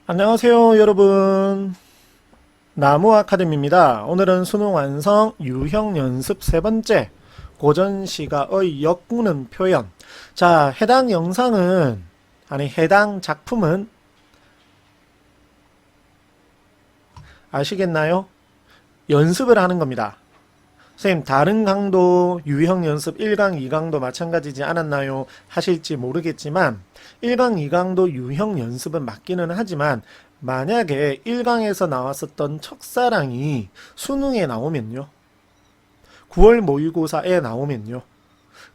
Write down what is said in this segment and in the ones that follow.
안녕하세요, 여러분. 나무 아카데미입니다. 오늘은 수능 완성 유형 연습 세 번째 고전시가의 엮는 표현. 자, 해당 작품은 아시겠나요? 연습을 하는 겁니다. 선생님, 다른 강도 유형 연습 1강, 2강도 마찬가지지 않았나요? 하실지 모르겠지만 1강, 2강도 유형 연습은 맞기는 하지만 만약에 1강에서 나왔었던 첫사랑이 수능에 나오면요. 9월 모의고사에 나오면요.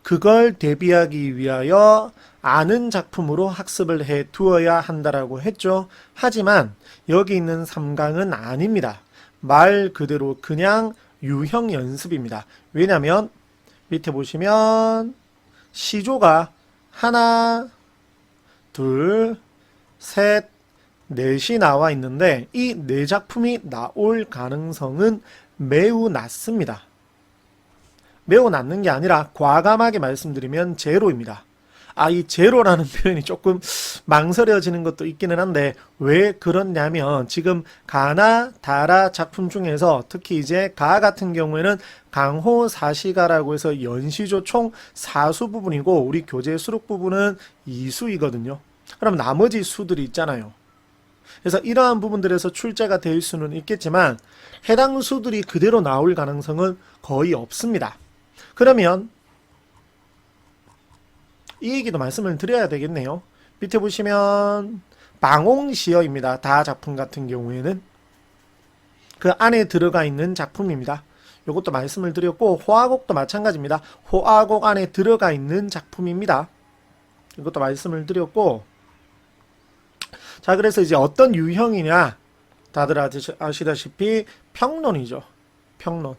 그걸 대비하기 위하여 아는 작품으로 학습을 해 두어야 한다라고 했죠. 하지만 여기 있는 3강은 아닙니다. 말 그대로 그냥 유형 연습입니다. 왜냐면 밑에 보시면 시조가 하나, 둘, 셋, 넷이 나와 있는데 이 네 작품이 나올 가능성은 매우 낮습니다. 매우 낮는 게 아니라 과감하게 말씀드리면 제로입니다. 이 제로라는 표현이 조금 망설여지는 것도 있기는 한데 왜 그렇냐면 지금 가나 다라 작품 중에서 특히 이제 가 같은 경우에는 강호 사시가라고 해서 연시조 총 4수 부분이고 우리 교재 수록 부분은 2수이거든요. 그럼 나머지 수들이 있잖아요. 그래서 이러한 부분들에서 출제가 될 수는 있겠지만 해당 수들이 그대로 나올 가능성은 거의 없습니다. 그러면 이 얘기도 말씀을 드려야 되겠네요. 밑에 보시면 방옹시어입니다. 다 작품 같은 경우에는 그 안에 들어가 있는 작품입니다. 이것도 말씀을 드렸고 호화곡도 마찬가지입니다. 호화곡 안에 들어가 있는 작품입니다. 이것도 말씀을 드렸고 자 그래서 이제 어떤 유형이냐 다들 아시다시피 평론이죠. 평론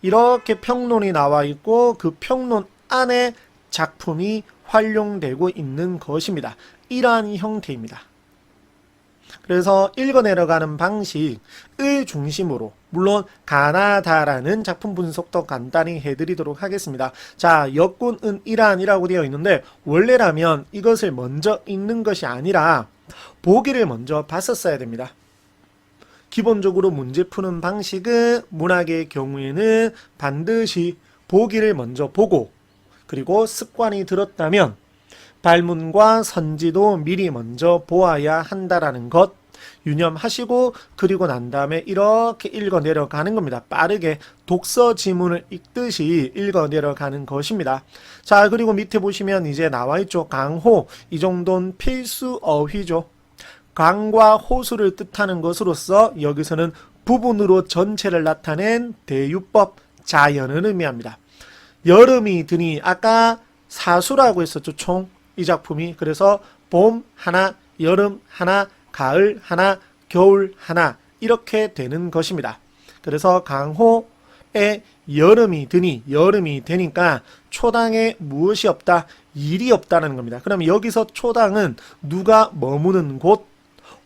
이렇게 평론이 나와 있고 그 평론 안에 작품이 활용되고 있는 것입니다. 이러한 형태입니다. 그래서 읽어내려가는 방식을 중심으로 물론 가나다라는 작품 분석도 간단히 해드리도록 하겠습니다. 자, 역군은 이란이라고 되어 있는데 원래라면 이것을 먼저 읽는 것이 아니라 보기를 먼저 봤었어야 됩니다. 기본적으로 문제 푸는 방식은 문학의 경우에는 반드시 보기를 먼저 보고 그리고 습관이 들었다면 발문과 선지도 미리 먼저 보아야 한다라는 것 유념하시고 그리고 난 다음에 이렇게 읽어 내려가는 겁니다. 빠르게 독서 지문을 읽듯이 읽어 내려가는 것입니다. 자 그리고 밑에 보시면 이제 나와 있죠. 강호 이 정도는 필수 어휘죠. 강과 호수를 뜻하는 것으로서 여기서는 부분으로 전체를 나타낸 대유법 자연을 의미합니다. 여름이 드니 아까 사수라고 했었죠. 총 이 작품이 그래서 봄 하나, 여름 하나, 가을 하나, 겨울 하나 이렇게 되는 것입니다. 그래서 강호에 여름이 드니 여름이 되니까 초당에 무엇이 없다? 일이 없다는 겁니다. 그럼 여기서 초당은 누가 머무는 곳?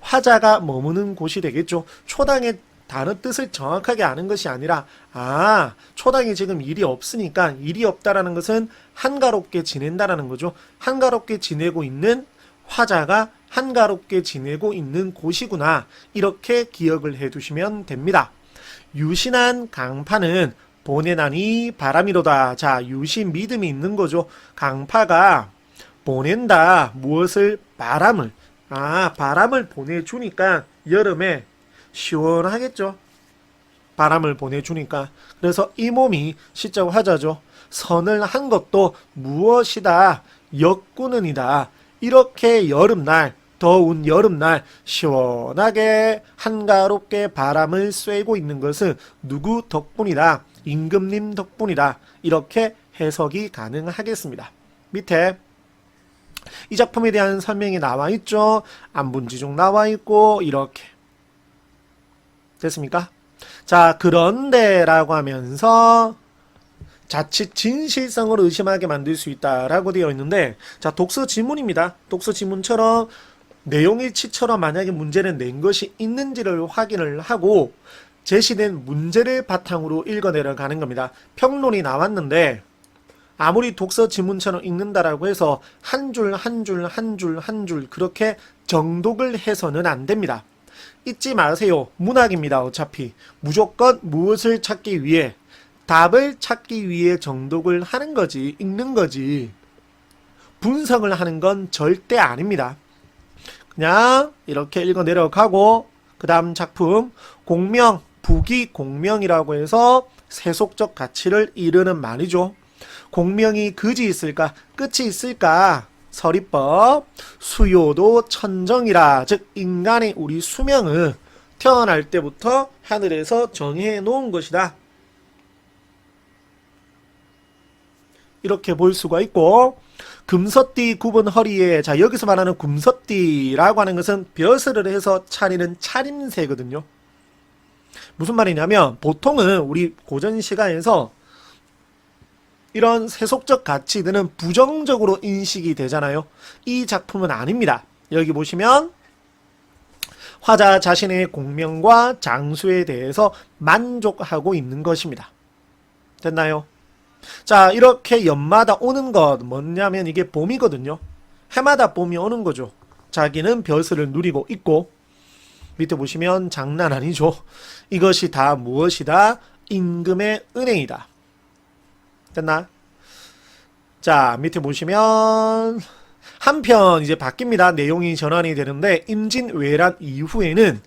화자가 머무는 곳이 되겠죠. 초당의 단어 뜻을 정확하게 아는 것이 아니라 초당에 지금 일이 없으니까 일이 없다라는 것은 한가롭게 지낸다라는 거죠. 한가롭게 지내고 있는 화자가 한가롭게 지내고 있는 곳이구나. 이렇게 기억을 해두시면 됩니다. 유신한 강파는 보내나니 바람이로다. 자, 유신 믿음이 있는 거죠. 강파가 보낸다. 무엇을? 바람을. 바람을 보내주니까 여름에 시원하겠죠. 바람을 보내주니까. 그래서 이 몸이 시자고 하자죠. 선을 한 것도 무엇이다? 역구는이다. 이렇게 여름날, 더운 여름날 시원하게 한가롭게 바람을 쐬고 있는 것은 누구 덕분이다? 임금님 덕분이다. 이렇게 해석이 가능하겠습니다. 밑에 이 작품에 대한 설명이 나와 있죠. 안분지중 나와 있고 이렇게 됐습니까? 자, 그런데 라고 하면서 자칫 진실성을 의심하게 만들 수 있다라고 되어 있는데 자, 독서 지문입니다. 독서 지문처럼 내용일치처럼 만약에 문제를 낸 것이 있는지를 확인을 하고 제시된 문제를 바탕으로 읽어내려가는 겁니다. 평론이 나왔는데 아무리 독서 지문처럼 읽는다라고 해서 한 줄 한 줄 한 줄 한 줄 그렇게 정독을 해서는 안 됩니다. 잊지 마세요. 문학입니다. 어차피 무조건 무엇을 찾기 위해, 답을 찾기 위해 정독을 하는 거지, 읽는 거지, 분석을 하는 건 절대 아닙니다. 그냥 이렇게 읽어 내려가고, 그 다음 작품 공명, 부기공명이라고 해서 세속적 가치를 이르는 말이죠. 공명이 그지 있을까? 끝이 있을까? 서리법, 수요도 천정이라, 즉 인간의 우리 수명을 태어날 때부터 하늘에서 정해 놓은 것이다. 이렇게 볼 수가 있고, 금서띠 굽은 허리에, 자 여기서 말하는 금서띠라고 하는 것은 벼슬을 해서 차리는 차림새거든요. 무슨 말이냐면 보통은 우리 고전 시가에서 이런 세속적 가치들은 부정적으로 인식이 되잖아요. 이 작품은 아닙니다. 여기 보시면 화자 자신의 공명과 장수에 대해서 만족하고 있는 것입니다. 됐나요? 자, 이렇게 연마다 오는 것 뭐냐면 이게 봄이거든요. 해마다 봄이 오는 거죠. 자기는 벼슬을 누리고 있고, 밑에 보시면 장난 아니죠. 이것이 다 무엇이다? 임금의 은혜이다. 됐나? 자, 밑에 보시면 한편 이제 바뀝니다. 내용이 전환이 되는데 임진왜란 이후에는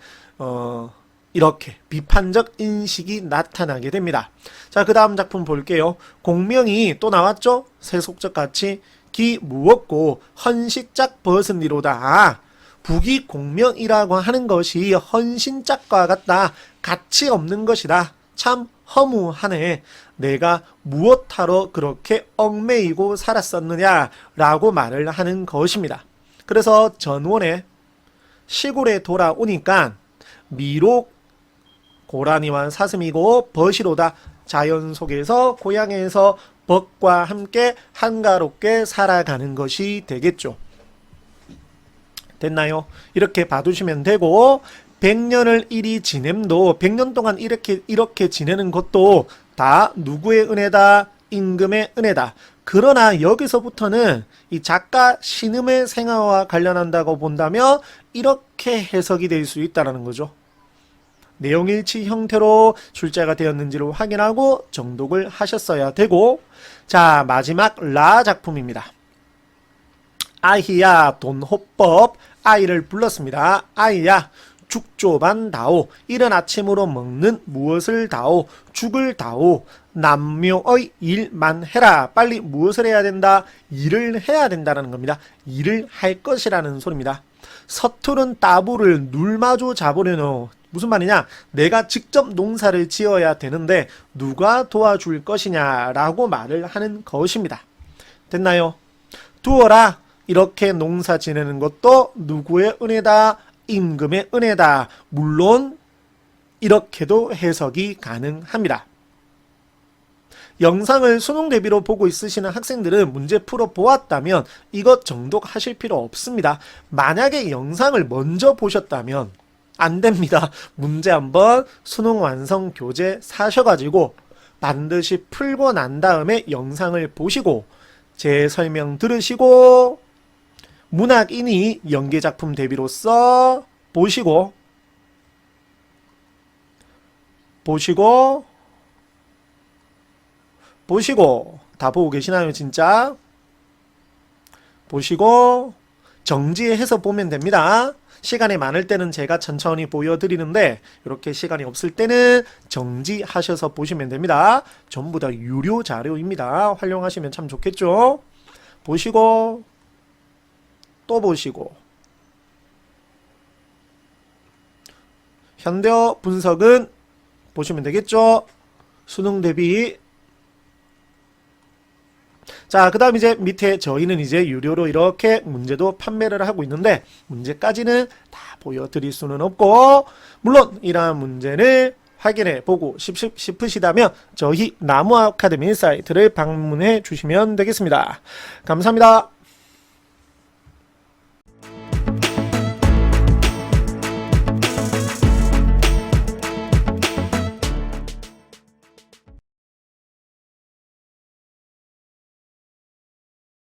이렇게 비판적 인식이 나타나게 됩니다. 자, 그 다음 작품 볼게요. 공명이 또 나왔죠? 세속적 가치, 기 무엇고 헌시짝 벗은이로다. 부기공명이라고 하는 것이 헌신짝과 같다. 가치 없는 것이다. 참 허무하네. 내가 무엇하러 그렇게 얽매이고 살았었느냐라고 말을 하는 것입니다. 그래서 전원에 시골에 돌아오니까 미로 고라니와 사슴이고 벗이로다. 자연 속에서 고향에서 벗과 함께 한가롭게 살아가는 것이 되겠죠. 됐나요? 이렇게 봐두시면 되고, 100년을 이리 지냄도 100년 동안 이렇게 지내는 것도 다 누구의 은혜다? 임금의 은혜다. 그러나 여기서부터는 이 작가 신음의 생애와 관련한다고 본다면 이렇게 해석이 될 수 있다는 거죠. 내용일치 형태로 출제가 되었는지를 확인하고 정독을 하셨어야 되고, 자 마지막 라 작품입니다. 아희야 돈호법, 아이를 불렀습니다. 아이야 죽조반다오. 이른 아침으로 먹는 무엇을 다오. 죽을 다오. 남묘의 일만 해라. 빨리 무엇을 해야 된다? 일을 해야 된다는 겁니다. 일을 할 것이라는 소리입니다. 서투른 따부를 눌마저 잡으려노. 무슨 말이냐? 내가 직접 농사를 지어야 되는데 누가 도와줄 것이냐라고 말을 하는 것입니다. 됐나요? 두어라. 이렇게 농사 지내는 것도 누구의 은혜다? 임금의 은혜다. 물론 이렇게도 해석이 가능합니다. 영상을 수능 대비로 보고 있으시는 학생들은 문제 풀어 보았다면 이것 정독하실 필요 없습니다. 만약에 영상을 먼저 보셨다면 안 됩니다. 문제 한번 수능 완성 교재 사셔가지고 반드시 풀고 난 다음에 영상을 보시고 제 설명 들으시고 문학인이 연계작품 대비로서 보시고 다 보고 계시나요? 진짜 보시고 정지해서 보면 됩니다. 시간이 많을 때는 제가 천천히 보여드리는데 이렇게 시간이 없을 때는 정지하셔서 보시면 됩니다. 전부 다 유료 자료입니다. 활용하시면 참 좋겠죠. 보시고 또 보시고, 현대어 분석은 보시면 되겠죠. 수능 대비. 자, 그 다음 이제 밑에 저희는 이제 유료로 이렇게 문제도 판매를 하고 있는데 문제까지는 다 보여드릴 수는 없고, 물론 이러한 문제를 확인해 보고 싶으시다면 저희 나무 아카데미 사이트를 방문해 주시면 되겠습니다. 감사합니다.